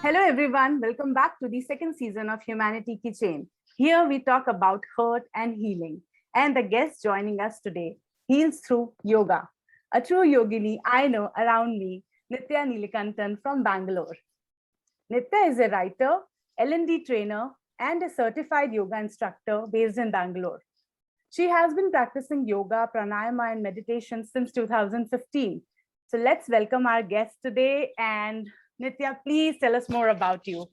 Hello everyone, welcome back to the second season of Humanity Ki Chain. Here we talk about hurt and healing. And the guest joining us today heals through yoga. A true yogini I know around me, Nitya Neelkantan from Bangalore. Nitya is a writer, L&D trainer, and a certified yoga instructor based in Bangalore. She has been practicing yoga, pranayama, and meditation since 2015. So let's welcome our guest today. And Nitya, please tell us more about you.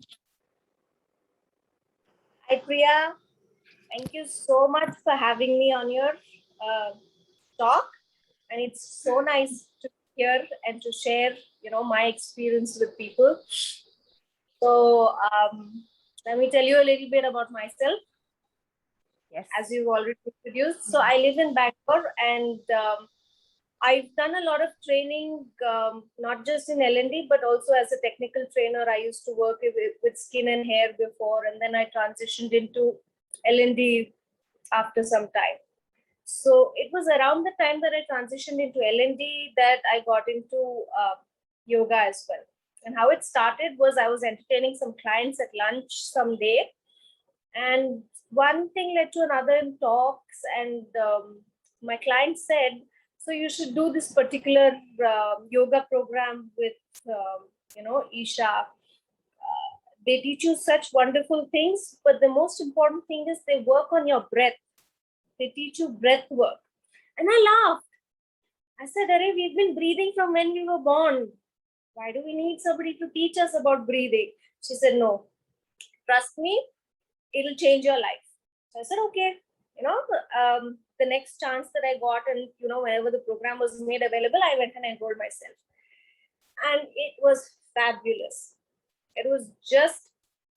Hi, Priya. Thank you so much for having me on your talk. And it's so nice to hear and to share, my experience with people. So let me tell you a little bit about myself. Yes. As you've already introduced. So I live in Bangalore, and I've done a lot of training, not just in L&D, but also as a technical trainer. I used to work with skin and hair before, and then I transitioned into L&D after some time. So it was around the time that I transitioned into L&D that I got into yoga as well. And how it started was I was entertaining some clients at lunch someday, and one thing led to another in talks, and my client said, so you should do this particular yoga program with, Isha. They teach you such wonderful things, but the most important thing is they work on your breath. They teach you breath work. And I laughed. I said, Arey, we've been breathing from when we were born. Why do we need somebody to teach us about breathing? She said, no, trust me, it'll change your life. So I said, okay. The next chance that I got, and whenever the program was made available, I went and enrolled myself. And it was fabulous. It was just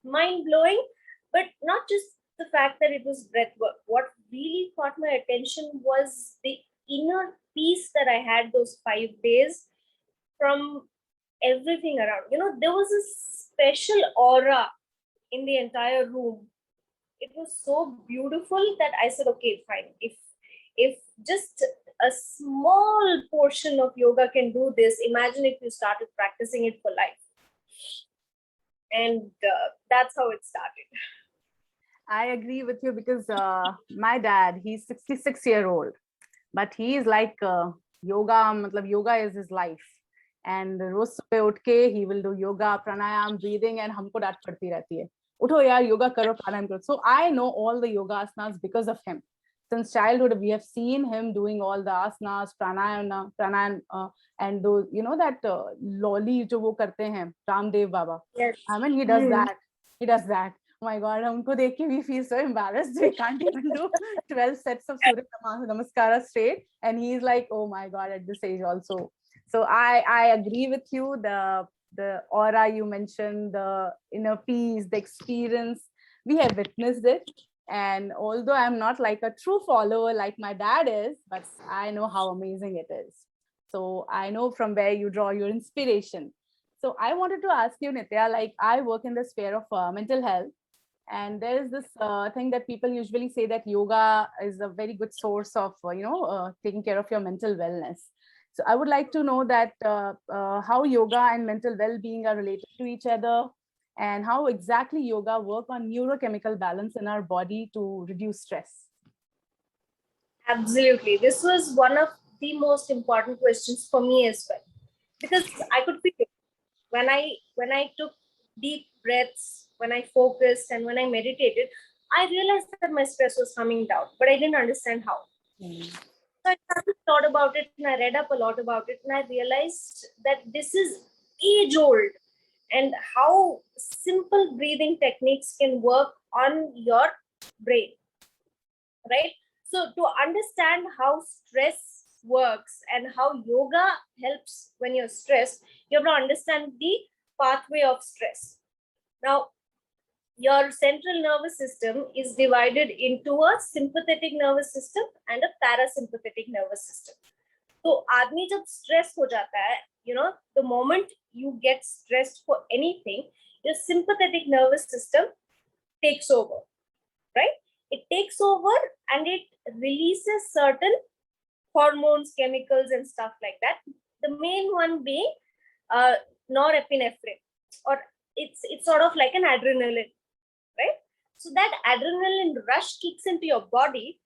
mind-blowing, but not just the fact that it was breath work. What really caught my attention was the inner peace that I had those 5 days from everything around. There was a special aura in the entire room. It was so beautiful that I said, okay, fine. If just a small portion of yoga can do this, imagine if you started practicing it for life. And that's how it started. I agree with you because my dad, he's 66-year-old, but he is like yoga is his life. And रोज सुबह उठ के he will do yoga, pranayam, breathing, and हमको डांट पड़ती रहती है. उठो यार, yoga करो, pranayam करो. So I know all the yoga asanas because of him. Since childhood, we have seen him doing all the asanas, pranayam, and those, that lolly जो वो करते हैं, Ramdev Baba. Yes. I mean, he does that. He does that. Oh my God, उनको देख के we feel so embarrassed. We can't even do 12 sets of Surya Namaskara straight. And he's like, oh my God, at this age also. So I agree with you. The aura you mentioned, the inner peace, the experience, we have witnessed it. And although I'm not like a true follower like my dad is, but I know how amazing it is. So I know from where you draw your inspiration. So I wanted to ask you, Nitya, like I work in the sphere of mental health. And there is this thing that people usually say that yoga is a very good source of, taking care of your mental wellness. So I would like to know that how yoga and mental well-being are related to each other, and how exactly yoga work on neurochemical balance in our body to reduce stress. Absolutely. This was one of the most important questions for me as well, because I could feel it. When I took deep breaths, when I focused and when I meditated, I realized that my stress was coming down, but I didn't understand how. So I thought about it, and I read up a lot about it, and I realized that this is age old, and how simple breathing techniques can work on your brain, right? So to understand how stress works and how yoga helps when you're stressed, you have to understand the pathway of stress. Now, your central nervous system is divided into a sympathetic nervous system and a parasympathetic nervous system. So, आदमी जब stress हो जाता है, the moment you get stressed for anything, your sympathetic nervous system takes over, right? It takes over and it releases certain hormones, chemicals, and stuff like that. The main one being norepinephrine, or it's sort of like an adrenaline, right? So that adrenaline rush kicks into your body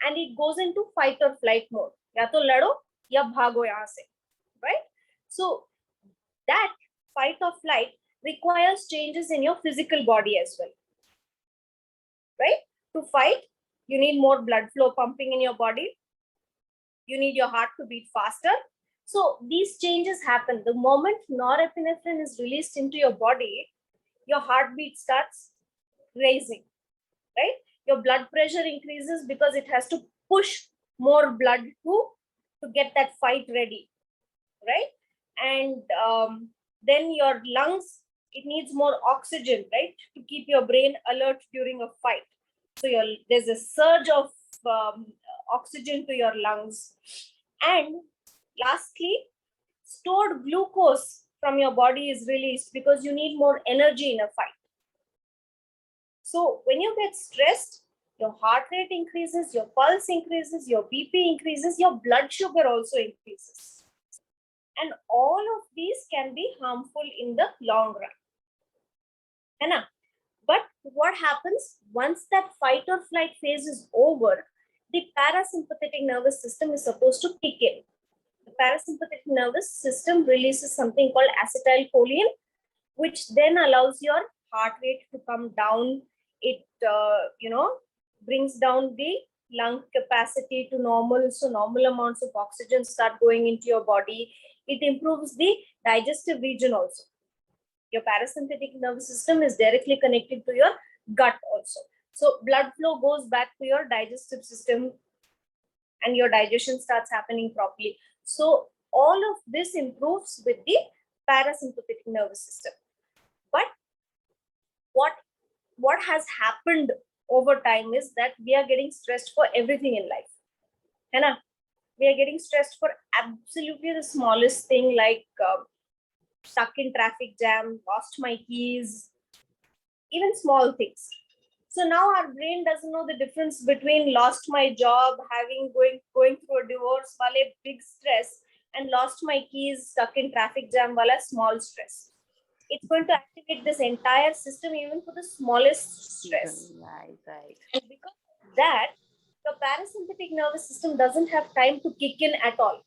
and it goes into fight or flight mode. Ya to lado ya bhago yahan se, right? So that fight or flight requires changes in your physical body as well, right? To fight, you need more blood flow pumping in your body. You need your heart to beat faster. So these changes happen. The moment norepinephrine is released into your body, your heartbeat starts raising, right? Your blood pressure increases because it has to push more blood to get that fight ready, right? And then your lungs, it needs more oxygen, right, to keep your brain alert during a fight. So there's a surge of oxygen to your lungs. And lastly, stored glucose from your body is released because you need more energy in a fight. So when you get stressed, your heart rate increases, your pulse increases, your BP increases, your blood sugar also increases. And all of these can be harmful in the long run. But what happens once that fight or flight phase is over, the parasympathetic nervous system is supposed to kick in. The parasympathetic nervous system releases something called acetylcholine, which then allows your heart rate to come down. It, brings down the lung capacity to normal. So normal amounts of oxygen start going into your body. It improves the digestive region also. Your parasympathetic nervous system is directly connected to your gut also. So blood flow goes back to your digestive system and your digestion starts happening properly. So all of this improves with the parasympathetic nervous system. But what has happened over time is that we are getting stressed for everything in life. We are getting stressed for absolutely the smallest thing, like stuck in traffic jam, lost my keys, even small things. So now our brain doesn't know the difference between lost my job, going through a divorce, wale big stress, and lost my keys, stuck in traffic jam, wala small stress. It's going to activate this entire system even for the smallest stress. Right. And because of that, the parasympathetic nervous system doesn't have time to kick in at all.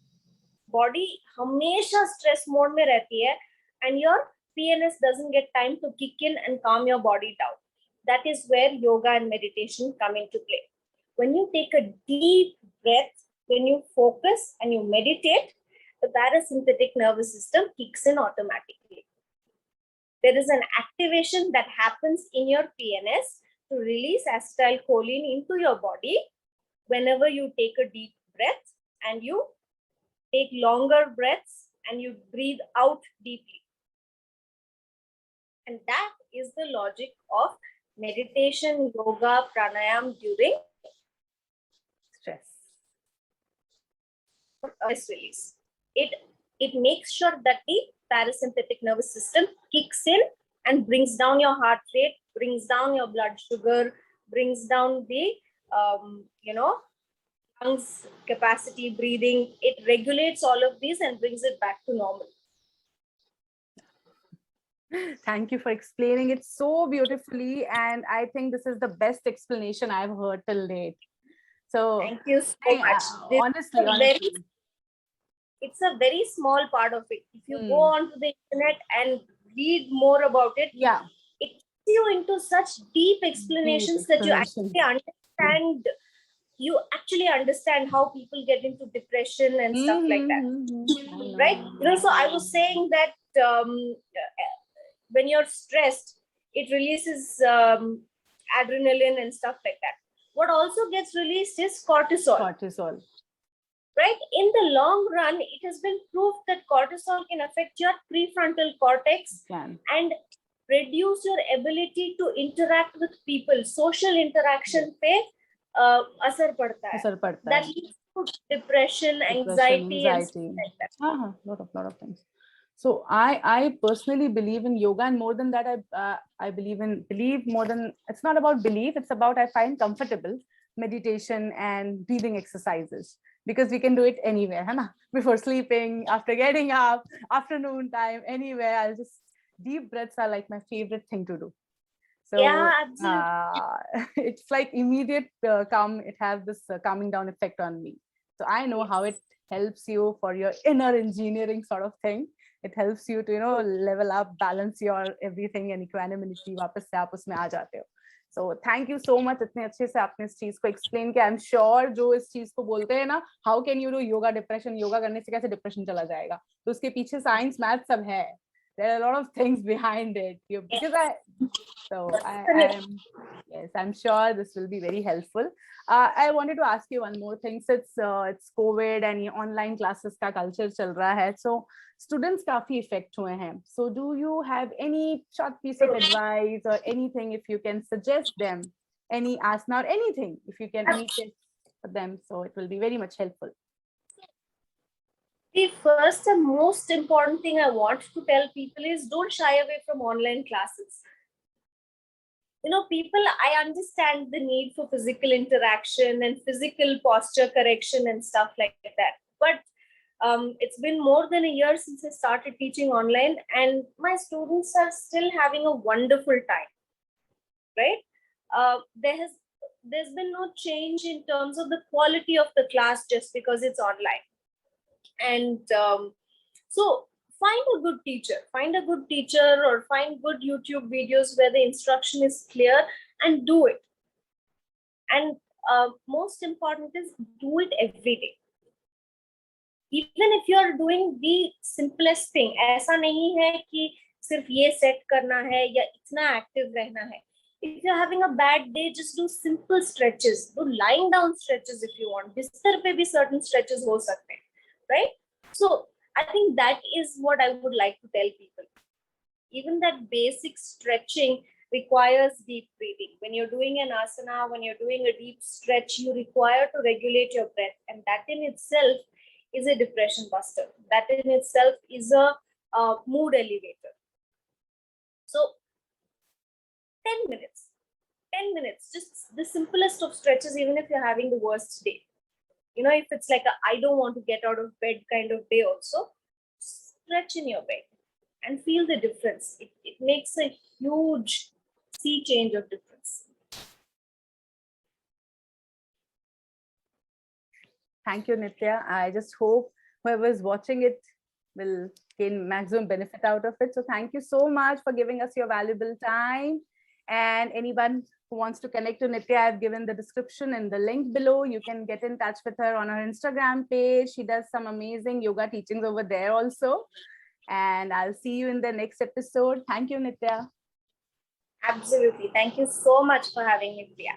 Body hamesha stress mode mein rehti hai, and your PNS doesn't get time to kick in and calm your body down. That is where yoga and meditation come into play. When you take a deep breath, when you focus and you meditate, the parasympathetic nervous system kicks in automatically. There is an activation that happens in your PNS to release acetylcholine into your body whenever you take a deep breath and you take longer breaths and you breathe out deeply. And that is the logic of meditation, yoga, pranayama during Stress. Release. It makes sure that the parasympathetic nervous system kicks in and brings down your heart rate, brings down your blood sugar, brings down the lungs capacity, breathing. It regulates all of these and brings it back to normal. Thank you for explaining it so beautifully, and I think this is the best explanation I've heard till date. So thank you so much. Honestly, it's a very small part of it. If you go onto the internet and read more about it, it takes you into such deep explanations that you actually understand. You actually understand how people get into depression and stuff like that, right? So I was saying that when you're stressed, it releases adrenaline and stuff like that. What also gets released is cortisol. Right? In the long run, it has been proved that cortisol can affect your prefrontal cortex and reduce your ability to interact with people. Social interaction pe asar padta hai. That leads to depression, anxiety. And stuff like that. Lot of things. So I personally believe in yoga, and more than that, I believe more than, it's not about belief, it's about I find comfortable meditation and breathing exercises, because we can do it anywhere, before sleeping, after getting up, afternoon time, anywhere. I'll just deep breaths are like my favorite thing to do. So Yeah, absolutely. it's like immediate calm. It has this calming down effect on me. So I know how it Yes. helps you for your inner engineering sort of thing. It helps you to, you know, level up, balance your everything and equanimity. वापस से आप उसमें आ जाते हो. So thank you so much. इतने अच्छे से आपने इस चीज को explain किया. I'm sure जो इस चीज को बोलते हैं ना, how can you do yoga depression? Yoga करने से कैसे depression चला जाएगा? तो उसके पीछे science, math सब है. There are a lot of things behind it. Because I am, yes, I'm sure this will be very helpful. I wanted to ask you one more thing. Since it's COVID and ये online classes का culture चल रहा है, so students काफी affect हुए हैं. So do you have any short piece of advice or anything if you can suggest them, any asana or anything, if you can, any tips for them, so it will be very much helpful. The first and most important thing I want to tell people is don't shy away from online classes. You know, people, I understand the need for physical interaction and physical posture correction and stuff like that. But it's been more than a year since I started teaching online, and my students are still having a wonderful time, right? There's been no change in terms of the quality of the class just because it's online. And so find a good teacher or find good YouTube videos where the instruction is clear and do it. And most important is do it every day. Even if you are doing the simplest thing, ऐसा नहीं है कि सिर्फ ये set करना है या इतना active रहना है. If you're having a bad day, just do simple stretches. Do lying down stretches if you want. बिस्तर पे भी certain stretches हो सकते हैं, right? So I think that is what I would like to tell people. Even that basic stretching requires deep breathing. When you're doing an asana, when you're doing a deep stretch, you require to regulate your breath. And that in itself is a depression buster. That in itself is a mood elevator. So 10 minutes, just the simplest of stretches, even if you're having the worst day. You know, if it's like I don't want to get out of bed kind of day also, stretch in your bed and feel the difference. It makes a huge sea change of difference. Thank you, Nitya. I just hope whoever is watching it will gain maximum benefit out of it. So thank you so much for giving us your valuable time. And anyone who wants to connect to Nitya, I've given the description and the link below. You can get in touch with her on her Instagram page. She does some amazing yoga teachings over there also. And I'll see you in the next episode. Thank you, Nitya. Absolutely. Thank you so much for having me, Priya.